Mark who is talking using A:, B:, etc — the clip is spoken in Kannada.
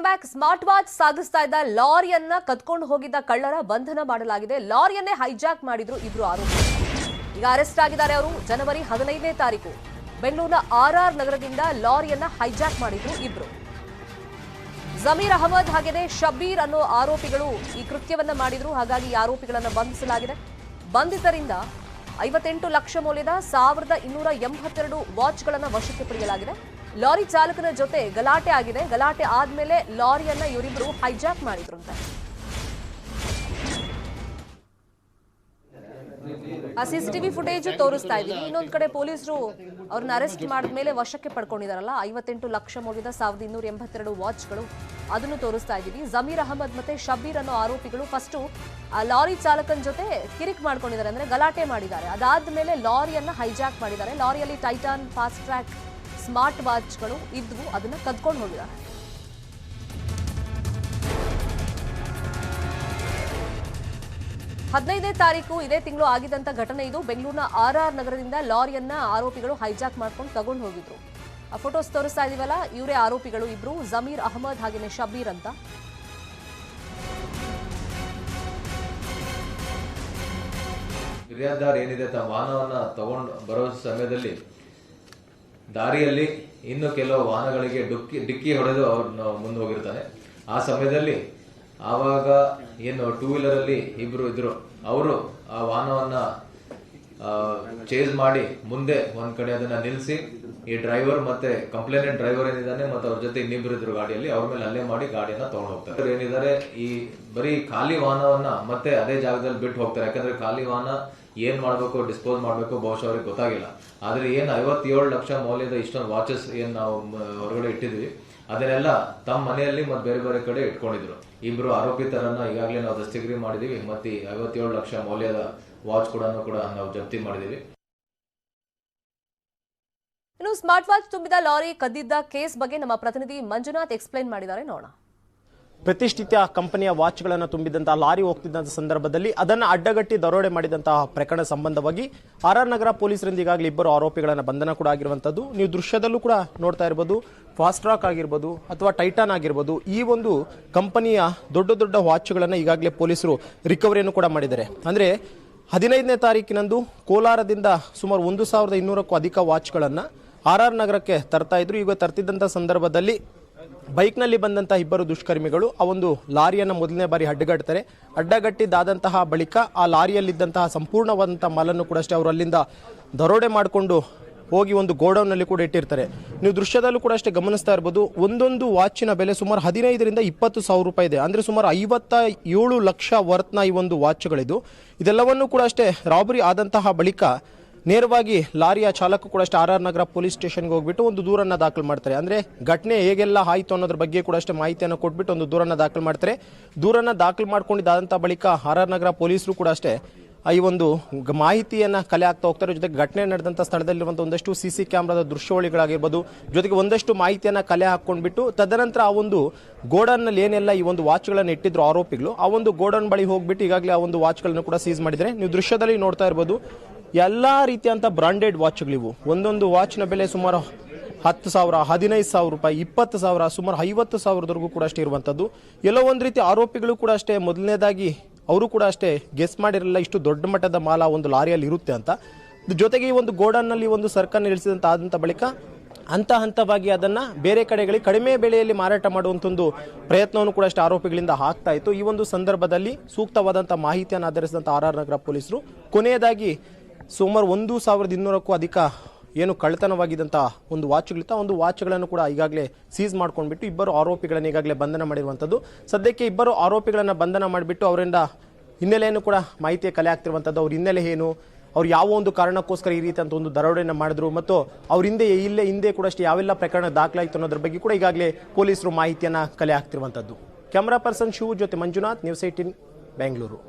A: ಬ್ಯಾಕ್ ಸ್ಮಾರ್ಟ್ ವಾಚ್ ಸಾಗಿಸ್ತಾ ಇದ್ದ ಲಾರಿಯನ್ನ ಕದ್ಕೊಂಡು ಹೋಗಿದ್ದ ಕಳ್ಳರ ಬಂಧನ ಮಾಡಲಾಗಿದೆ. ಲಾರಿಯನ್ನೇ ಹೈಜಾಕ್ ಮಾಡಿದ್ರು ಇಬ್ರು ಆರೋಪಿಗಳು. ಈಗ ಅರೆಸ್ಟ್ ಆಗಿದ್ದಾರೆ ಅವರು. ಜನವರಿ 15ನೇ ತಾರೀಕು ಬೆಂಗಳೂರಿನ ಆರ್ಆರ್ ನಗರದಿಂದ ಲಾರಿಯನ್ನ ಹೈಜಾಕ್ ಮಾಡಿದ್ರು ಇಬ್ರು. ಜಮೀರ್ ಅಹಮದ್ ಹಾಗೇನೆ ಶಬೀರ್ ಅನ್ನೋ ಆರೋಪಿಗಳು ಈ ಕೃತ್ಯವನ್ನ ಮಾಡಿದ್ರು. ಹಾಗಾಗಿ ಈ ಆರೋಪಿಗಳನ್ನ ಬಂಧಿಸಲಾಗಿದೆ. ಬಂಧಿತರಿಂದ 58 ಲಕ್ಷ ಮೌಲ್ಯದ 1282 ವಾಚ್ಗಳನ್ನು ವಶಕ್ಕೆ ಪಡೆಯಲಾಗಿದೆ. ಲಾರಿ ಚಾಲಕನ ಜೊತೆ ಗಲಾಟೆ ಆಗಿದೆ. ಗಲಾಟೆ ಆದ್ಮೇಲೆ ಲಾರಿಯನ್ನ ಇವರಿಬ್ರು ಹೈಜಾಕ್ ಮಾಡಿದ್ರಂತೆ. ಆ ಸಿಸಿಟಿವಿ ಫುಟೇಜ್ ತೋರಿಸ್ತಾ ಇದ್ದೀವಿ. ಇನ್ನೊಂದು ಕಡೆ ಪೊಲೀಸರು ಅವ್ರನ್ನ ಅರೆಸ್ಟ್ ಮಾಡಿದ್ಮೇಲೆ ವಶಕ್ಕೆ ಪಡ್ಕೊಂಡಿದಾರಲ್ಲ 58 ಲಕ್ಷ ಮೌಲ್ಯದ 1282 ವಾಚ್ಗಳು, ಅದನ್ನು ತೋರಿಸ್ತಾ ಇದ್ದೀವಿ. ಜಮೀರ್ ಅಹಮದ್ ಮತ್ತೆ ಶಬೀರ್ ಅನ್ನೋ ಆರೋಪಿಗಳು ಫಸ್ಟ್ ಆ ಲಾರಿ ಚಾಲಕನ ಜೊತೆ ಕಿರಿಕ್ ಮಾಡ್ಕೊಂಡಿದ್ದಾರೆ, ಅಂದ್ರೆ ಗಲಾಟೆ ಮಾಡಿದ್ದಾರೆ. ಅದಾದ್ಮೇಲೆ ಲಾರಿಯನ್ನ ಹೈಜಾಕ್ ಮಾಡಿದ್ದಾರೆ. ಲಾರಿಯಲ್ಲಿ ಟೈಟಾನ್ ಫಾಸ್ಟ್ ಟ್ರ್ಯಾಕ್ ಸ್ಮಾರ್ಟ್ ವಾಚ್ಗಳು ಇದ್ವು, ಅದನ್ನ ಕದ್ಕೊಂಡು ಹೋಗಿದ್ದಾರೆ. 15ನೇ ತಾರೀಕು ಇದೇ ತಿಂಗಳು ಆಗಿದ್ದಂತ ಘಟನೆ ಇದು. ಬೆಂಗಳೂರಿನ ಆರ್ಆರ್ ನಗರದಿಂದ ಲಾರಿಯನ್ನ ಆರೋಪಿಗಳು ಹೈಜಾಕ್ ಮಾಡ್ಕೊಂಡು ತಗೊಂಡು ಹೋಗಿದ್ರು. ಆ ಫೋಟೋಸ್ ತೋರಿಸ್ತಾ ಇದೀವಲ್ಲ, ಇವರೇ ಆರೋಪಿಗಳು ಇಬ್ರು, ಜಮೀರ್ ಅಹಮದ್ ಹಾಗೇನೆ ಶಬೀರ್ ಅಂತ.
B: ಫಿರ್ಯಾದಿದಾರ ಏನಿದೆ ತಮ್ಮ ವಾಹನವನ್ನ ತಗೊಂಡು ಬರೋ ಸಮಯದಲ್ಲಿ ದಾರಿಯಲ್ಲಿ ಇನ್ನು ಕೆಲವು ವಾಹನಗಳಿಗೆ ಡಿಕ್ಕಿ ಹೊಡೆದು ಅವ್ರನ್ನ ಮುಂದೆ ಹೋಗಿರ್ತಾನೆ. ಆ ಸಮಯದಲ್ಲಿ ಆವಾಗ ಏನು ಟೂ ವೀಲರ್ ಅಲ್ಲಿ ಇಬ್ರು ಇದ್ರು, ಅವರು ಆ ವಾಹನವನ್ನ ಚೇಸ್ ಮಾಡಿ ಮುಂದೆ ಒಂದ್ ಕಡೆ ಅದನ್ನ ನಿಲ್ಲಿಸಿ ಈ ಡ್ರೈವರ್ ಮತ್ತೆ ಕಂಪ್ಲೇನೆಂಟ್ ಡ್ರೈವರ್ ಏನಿದ್ದಾನೆ ಮತ್ತೆ ಅವ್ರ ಜೊತೆ ಇನ್ನಿಬ್ರು ಇದ್ರು ಗಾಡಿಯಲ್ಲಿ, ಅವ್ರ ಮೇಲೆ ಹಲ್ಲೆ ಮಾಡಿ ಗಾಡಿಯನ್ನ ತಗೊಂಡು ಹೋಗ್ತಾರೆ. ಏನಿದ್ದಾರೆ ಈ ಬರೀ ಖಾಲಿ ವಾಹನವನ್ನ ಮತ್ತೆ ಅದೇ ಜಾಗದಲ್ಲಿ ಬಿಟ್ಟು ಹೋಗ್ತಾರೆ. ಯಾಕಂದ್ರೆ ಖಾಲಿ ವಾಹನ ಏನ್ ಮಾಡ್ಬೇಕು, ಡಿಸ್ಪೋಸ್ ಮಾಡ್ಬೇಕು ಬಹುಶಃ ಅವ್ರಿಗೆ ಗೊತ್ತಾಗಿಲ್ಲ. ಆದ್ರೆ ಏನ್ 57 ಲಕ್ಷ ಮೌಲ್ಯದ ಇಷ್ಟೊಂದು ವಾಚಸ್ ಏನ್ ನಾವು ಹೊರಗಡೆ ಇಟ್ಟಿದ್ವಿ, ಅದನ್ನೆಲ್ಲ ತಮ್ಮ ಮನೆಯಲ್ಲಿ ಮತ್ತೆ ಬೇರೆ ಬೇರೆ ಕಡೆ ಇಟ್ಕೊಂಡಿದ್ರು. ಇಬ್ರು ಆರೋಪಿತರನ್ನ ಈಗಾಗಲೇ ನಾವು ದಸ್ತಗಿರಿ ಮಾಡಿದೀವಿ. ಮತ್ತೆ 57 ಲಕ್ಷ ಮೌಲ್ಯದ ವಾಚ್ ಕೂಡ ನಾವು ಜಪ್ತಿ ಮಾಡಿದೀವಿ.
A: ಇನ್ನು ಸ್ಮಾರ್ಟ್ ವಾಚ್ ತುಂಬಿದ ಲಾರಿ ಕದ್ದಿದ್ದ ಕೇಸ್ ಬಗ್ಗೆ ನಮ್ಮ ಪ್ರತಿನಿಧಿ ಮಂಜುನಾಥ್ ಎಕ್ಸ್ಪ್ಲೈನ್ ಮಾಡಿದ್ದಾರೆ, ನೋಡೋಣ.
C: ಪ್ರತಿಷ್ಠಿತ ಕಂಪನಿಯ ವಾಚ್ಗಳನ್ನು ತುಂಬಿದಂತಹ ಲಾರಿ ಹೋಗ್ತಿದ್ದಂಥ ಸಂದರ್ಭದಲ್ಲಿ ಅದನ್ನು ಅಡ್ಡಗಟ್ಟಿ ದರೋಡೆ ಮಾಡಿದಂತಹ ಪ್ರಕರಣ ಸಂಬಂಧವಾಗಿ ಆರ್ಆರ್ ನಗರ ಪೊಲೀಸರಿಂದ ಈಗಾಗಲೇ ಇಬ್ಬರು ಆರೋಪಿಗಳನ್ನು ಬಂಧನ ಕೂಡ ಆಗಿರುವಂತದ್ದು. ನೀವು ದೃಶ್ಯದಲ್ಲೂ ಕೂಡ ನೋಡ್ತಾ ಇರಬಹುದು. ಫಾಸ್ಟ್ ಟ್ರಾಕ್ ಆಗಿರ್ಬೋದು ಅಥವಾ ಟೈಟಾನ್ ಆಗಿರ್ಬೋದು, ಈ ಒಂದು ಕಂಪನಿಯ ದೊಡ್ಡ ದೊಡ್ಡ ವಾಚ್ಗಳನ್ನು ಈಗಾಗಲೇ ಪೊಲೀಸರು ರಿಕವರಿಯನ್ನು ಕೂಡ ಮಾಡಿದ್ದಾರೆ. ಅಂದ್ರೆ 15ನೇ ತಾರೀಕಿನಂದು ಕೋಲಾರದಿಂದ ಸುಮಾರು 1200ಕ್ಕೂ ಅಧಿಕ ವಾಚ್ಗಳನ್ನು ಆರ್ಆರ್ ನಗರಕ್ಕೆ ತರ್ತಾ ಇದ್ರು. ಈಗ ತರ್ತಿದ್ದಂಥ ಸಂದರ್ಭದಲ್ಲಿ ಬೈಕ್ನಲ್ಲಿ ಬಂದಂತಹ ಇಬ್ಬರು ದುಷ್ಕರ್ಮಿಗಳು ಆ ಒಂದು ಲಾರಿಯನ್ನು ಮೊದಲನೇ ಬಾರಿ ಅಡ್ಡಗಟ್ತಾರೆ. ಅಡ್ಡಗಟ್ಟಿದ್ದಾದಂತಹ ಬಳಿಕ ಆ ಲಾರಿಯಲ್ಲಿದ್ದಂತಹ ಸಂಪೂರ್ಣವಾದಂತಹ ಮಾಲನ್ನು ಕೂಡ ಅಷ್ಟೇ ಅವರು ಅಲ್ಲಿಂದ ದರೋಡೆ ಮಾಡಿಕೊಂಡು ಹೋಗಿ ಒಂದು ಗೋಡೌನ್ನಲ್ಲಿ ಕೂಡ ಇಟ್ಟಿರ್ತಾರೆ. ನೀವು ದೃಶ್ಯದಲ್ಲೂ ಕೂಡ ಅಷ್ಟೇ ಗಮನಿಸ್ತಾ ಇರ್ಬೋದು. ಒಂದೊಂದು ವಾಚಿನ ಬೆಲೆ ಸುಮಾರು 15ರಿಂದ 20 ಸಾವಿರ ರೂಪಾಯಿ ಇದೆ. ಅಂದ್ರೆ ಸುಮಾರು 57 ಲಕ್ಷ ವರ್ತ್ನ ಈ ಒಂದು ವಾಚ್ಗಳಿದು. ಇದೆಲ್ಲವನ್ನೂ ಕೂಡ ಅಷ್ಟೇ ರಾಬರಿ ಆದಂತಹ ಬಳಿಕ ನೇರವಾಗಿ ಲಾರಿಯ ಚಾಲಕ ಕೂಡ ಅಷ್ಟೇ ಆರ್ಆರ್ ನಗರ ಪೊಲೀಸ್ ಸ್ಟೇಷನ್ಗೆ ಹೋಗ್ಬಿಟ್ಟು ಒಂದು ದೂರನ್ನ ದಾಖಲು ಮಾಡ್ತಾರೆ. ಅಂದ್ರೆ ಘಟನೆ ಹೇಗೆಲ್ಲ ಆಯಿತು ಅನ್ನೋದ್ರ ಬಗ್ಗೆ ಕೂಡ ಅಷ್ಟೇ ಮಾಹಿತಿಯನ್ನು ಕೊಟ್ಬಿಟ್ಟು ಒಂದು ದೂರನ್ನ ದಾಖಲು ಮಾಡ್ತಾರೆ. ದೂರನ್ನ ದಾಖಲು ಮಾಡ್ಕೊಂಡಿದ್ದಾದಂಥ ಬಳಿಕ ಆರ್ಆರ್ ನಗರ ಪೊಲೀಸರು ಕೂಡ ಅಷ್ಟೇ ಈ ಒಂದು ಮಾಹಿತಿಯನ್ನ ಕಲೆ ಹಾಕ್ತಾ ಹೋಗ್ತಾರೆ. ಜೊತೆಗೆ ಘಟನೆ ನಡೆದಂಥ ಸ್ಥಳದಲ್ಲಿರುವಂಥ ಒಂದಷ್ಟು ಸಿಸಿ ಕ್ಯಾಮ್ರಾದ ದೃಶ್ಯಾವಳಿಗಳಾಗಿರ್ಬೋದು, ಜೊತೆಗೆ ಒಂದಷ್ಟು ಮಾಹಿತಿಯನ್ನ ಕಲೆ ಹಾಕೊಂಡ್ಬಿಟ್ಟು ತದನಂತರ ಆ ಒಂದು ಗೋಡನ್ನಲ್ಲಿ ಏನೆಲ್ಲ ಈ ಒಂದು ವಾಚ್ಗಳನ್ನು ಇಟ್ಟಿದ್ರು ಆರೋಪಿಗಳು, ಆ ಒಂದು ಗೋಡನ್ ಬಳಿ ಹೋಗ್ಬಿಟ್ಟು ಈಗಾಗಲೇ ಆ ಒಂದು ವಾಚ್ಗಳನ್ನು ಕೂಡ ಸೀಸ್ ಮಾಡಿದರೆ. ನೀವು ದೃಶ್ಯದಲ್ಲಿ ನೋಡ್ತಾ ಇರ್ಬೋದು. ಎಲ್ಲಾ ರೀತಿಯಂತ ಬ್ರಾಂಡೆಡ್ ವಾಚ್ಗಳಿವು. ಒಂದೊಂದು ವಾಚ್ನ ಬೆಲೆ ಸುಮಾರು 10 ಸಾವಿರ, 15 ಸಾವಿರ ರೂಪಾಯಿ, 20 ಸಾವಿರ, ಸುಮಾರು 50 ಸಾವಿರದವರೆಗೂ ಕೂಡ ಅಷ್ಟೇ ಇರುವಂತದ್ದು. ಎಲ್ಲೋ ಒಂದು ರೀತಿ ಆರೋಪಿಗಳು ಕೂಡ ಅಷ್ಟೇ ಮೊದಲನೇದಾಗಿ ಅವರು ಕೂಡ ಅಷ್ಟೇ ಗೆಸ್ ಮಾಡಿರಲಿಲ್ಲ ಇಷ್ಟು ದೊಡ್ಡ ಮಟ್ಟದ ಮಾಲ ಒಂದು ಲಾರಿಯಲ್ಲಿ ಇರುತ್ತೆ ಅಂತ. ಜೊತೆಗೆ ಈ ಒಂದು ಗೋಡನ್ನಲ್ಲಿ ಒಂದು ಸರ್ಕನ್ನು ಇಳಿಸಿದಂತ ಆದಂತ ಬಳಿಕ ಹಂತ ಹಂತವಾಗಿ ಅದನ್ನ ಬೇರೆ ಕಡೆಗಳಿಗೆ ಕಡಿಮೆ ಬೆಲೆಯಲ್ಲಿ ಮಾರಾಟ ಮಾಡುವಂತ ಒಂದು ಪ್ರಯತ್ನವನ್ನು ಕೂಡ ಅಷ್ಟೇ ಆರೋಪಿಗಳಿಂದ ಆಗ್ತಾ ಇತ್ತು. ಈ ಒಂದು ಸಂದರ್ಭದಲ್ಲಿ ಸೂಕ್ತವಾದಂತಹ ಮಾಹಿತಿಯನ್ನು ಆಧರಿಸಿದಂತ ಆರ್ಆರ್ ನಗರ ಪೊಲೀಸರು ಕೊನೆಯದಾಗಿ ಸುಮಾರು 1200ಕ್ಕೂ ಅಧಿಕ ಏನು ಕಳ್ಳತನವಾಗಿದ್ದಂತಹ ಒಂದು ವಾಚ್ಗಳಿತ್ತ ಒಂದು ವಾಚ್ಗಳನ್ನು ಕೂಡ ಈಗಾಗಲೇ ಸೀಸ್ ಮಾಡ್ಕೊಂಡ್ಬಿಟ್ಟು ಇಬ್ಬರು ಆರೋಪಿಗಳನ್ನು ಈಗಾಗಲೇ ಬಂಧನ ಮಾಡಿರುವಂಥದ್ದು. ಸದ್ಯಕ್ಕೆ ಇಬ್ಬರು ಆರೋಪಿಗಳನ್ನು ಬಂಧನ ಮಾಡಿಬಿಟ್ಟು ಅವರಿಂದ ಹಿನ್ನೆಲೆಯನ್ನು ಕೂಡ ಮಾಹಿತಿಯ ಕಲೆ ಆಗ್ತಿರುವಂಥದ್ದು. ಅವ್ರ ಹಿನ್ನೆಲೆ ಏನು, ಅವ್ರು ಯಾವ ಒಂದು ಕಾರಣಕ್ಕೋಸ್ಕರ ಈ ರೀತಿ ಅಂತ ಒಂದು ದರೋಡೆಯನ್ನು ಮಾಡಿದ್ರು ಮತ್ತು ಅವ್ರ ಹಿಂದೆ ಕೂಡ ಅಷ್ಟೇ ಯಾವೆಲ್ಲ ಪ್ರಕರಣ ದಾಖಲಾಯಿತು ಅನ್ನೋದ್ರ ಬಗ್ಗೆ ಕೂಡ ಈಗಾಗಲೇ ಪೊಲೀಸರು ಮಾಹಿತಿಯನ್ನು ಕಲೆ ಹಾಕ್ತಿರುವಂಥದ್ದು. ಕ್ಯಾಮರಾ ಪರ್ಸನ್ ಶಿವು ಜೊತೆ ಮಂಜುನಾಥ್, ನ್ಯೂಸ್ 18 ಬೆಂಗಳೂರು.